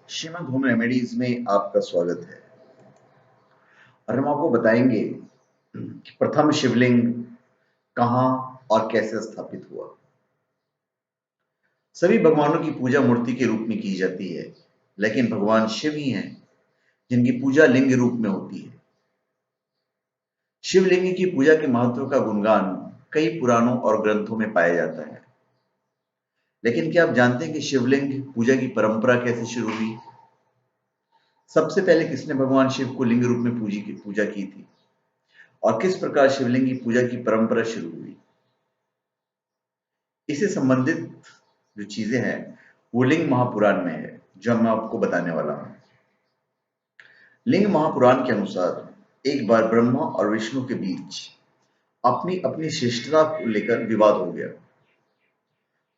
Shrimad home remedies में आपका स्वागत है और हम आपको बताएंगे कि प्रथम शिवलिंग कहाँ और कैसे स्थापित हुआ। सभी भगवानों की पूजा मूर्ति के रूप में की जाती है, लेकिन भगवान शिव ही हैं जिनकी पूजा लिंग रूप में होती है। शिवलिंग की पूजा के महत्व का गुणगान कई पुराणों और ग्रंथों में पाया जाता है, लेकिन क्या आप जानते हैं कि शिवलिंग पूजा की परंपरा कैसे शुरू हुई? सबसे पहले किसने भगवान शिव को लिंग रूप में पूजा की थी और किस प्रकार शिवलिंग की पूजा की परंपरा शुरू हुई? इससे संबंधित जो चीजें हैं वो लिंग महापुराण में है, जो मैं आपको बताने वाला हूं। लिंग महापुराण के अनुसार एक बार ब्रह्मा और विष्णु के बीच अपनी अपनी श्रेष्ठता को लेकर विवाद हो गया।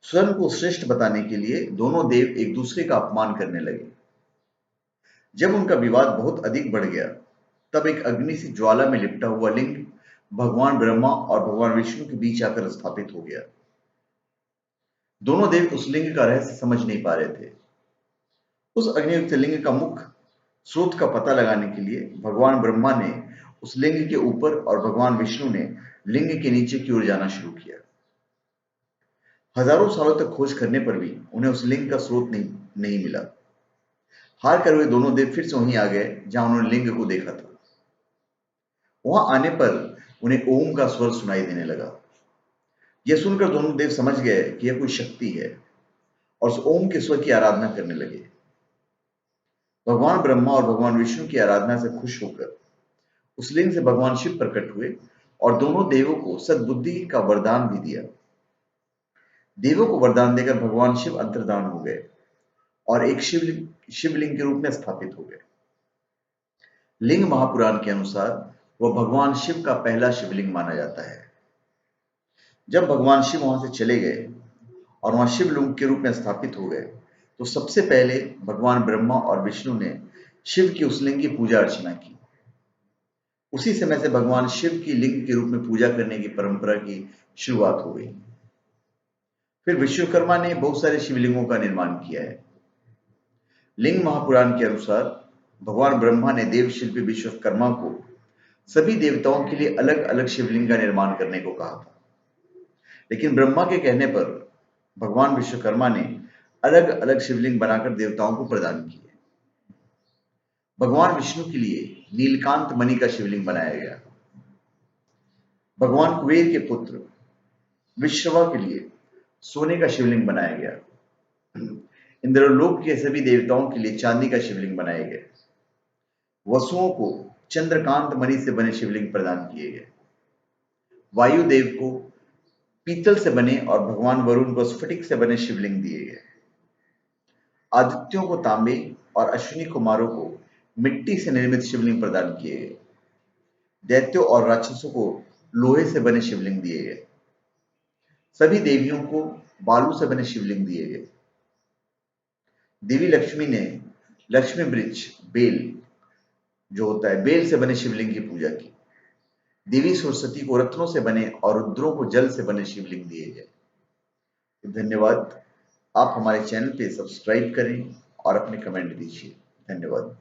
स्वयं को श्रेष्ठ बताने के लिए दोनों देव एक दूसरे का अपमान करने लगे। जब उनका विवाद बहुत अधिक बढ़ गया, तब एक अग्नि से ज्वाला में लिपटा हुआ लिंग भगवान ब्रह्मा और भगवान विष्णु के बीच आकर स्थापित हो गया। दोनों देव उस लिंग का रहस्य समझ नहीं पा रहे थे। उस अग्नियुक्त लिंग का मुख्य स्रोत का पता लगाने के लिए भगवान ब्रह्मा ने उस लिंग के ऊपर और भगवान विष्णु ने लिंग के नीचे की ओर जाना शुरू किया। हजारों सालों तक खोज करने पर भी उन्हें उस लिंग का स्रोत नहीं मिला। हार कर हुए दोनों देव फिर से वहीं आ गए जहां उन्होंने लिंग को देखा था। वहां आने पर उन्हें ओम का स्वर सुनाई देने लगा। यह सुनकर दोनों देव समझ गए कि यह कोई शक्ति है और उस ओम के स्वर की आराधना करने लगे। भगवान ब्रह्मा और भगवान विष्णु की आराधना से खुश होकर उस लिंग से भगवान शिव प्रकट हुए और दोनों देवों को सद्बुद्धि का वरदान भी दिया। देवों को वरदान देकर भगवान शिव अंतर्धान हो गए और एक शिवलिंग के रूप में स्थापित हो गए। लिंग महापुराण के अनुसार वह भगवान शिव का पहला शिवलिंग माना जाता है। जब भगवान शिव वहां से चले गए और वहां शिवलिंग के रूप में स्थापित हो गए, तो सबसे पहले भगवान ब्रह्मा और विष्णु ने शिव की उस लिंग की पूजा अर्चना की। उसी समय से भगवान शिव की लिंग के रूप में पूजा करने की परंपरा की शुरुआत हो गई। फिर विश्वकर्मा ने बहुत सारे शिवलिंगों का निर्माण किया है। लिंग महापुराण के अनुसार भगवान ब्रह्मा ने देव शिल्पी विश्वकर्मा को सभी देवताओं के लिए अलग अलग शिवलिंग का निर्माण करने को कहा था, लेकिन ब्रह्मा के कहने पर भगवान विश्वकर्मा ने अलग अलग शिवलिंग बनाकर देवताओं को प्रदान किए। भगवान विष्णु के लिए नीलकांत मणि का शिवलिंग बनाया गया। भगवान कुबेर के पुत्र विश्रवा के लिए सोने का शिवलिंग बनाया गया। इंद्रलोक के सभी देवताओं के लिए चांदी का शिवलिंग बनाए गए। वसुओं को चंद्रकांत मणि से बने शिवलिंग प्रदान किए गए। वायुदेव को पीतल से बने और भगवान वरुण को स्फटिक से बने शिवलिंग दिए गए। आदित्यों को तांबे और अश्विनी कुमारों को मिट्टी से निर्मित शिवलिंग प्रदान किए गए। दैत्यों और राक्षसों को लोहे से बने शिवलिंग दिए गए। सभी देवियों को बालू से बने शिवलिंग दिए गए। देवी लक्ष्मी ने लक्ष्मी वृक्ष बेल जो होता है बेल से बने शिवलिंग की पूजा की। देवी सरस्वती को रत्नों से बने और रुद्रों को जल से बने शिवलिंग दिए गए। धन्यवाद। आप हमारे चैनल पे सब्सक्राइब करें और अपने कमेंट दीजिए। धन्यवाद।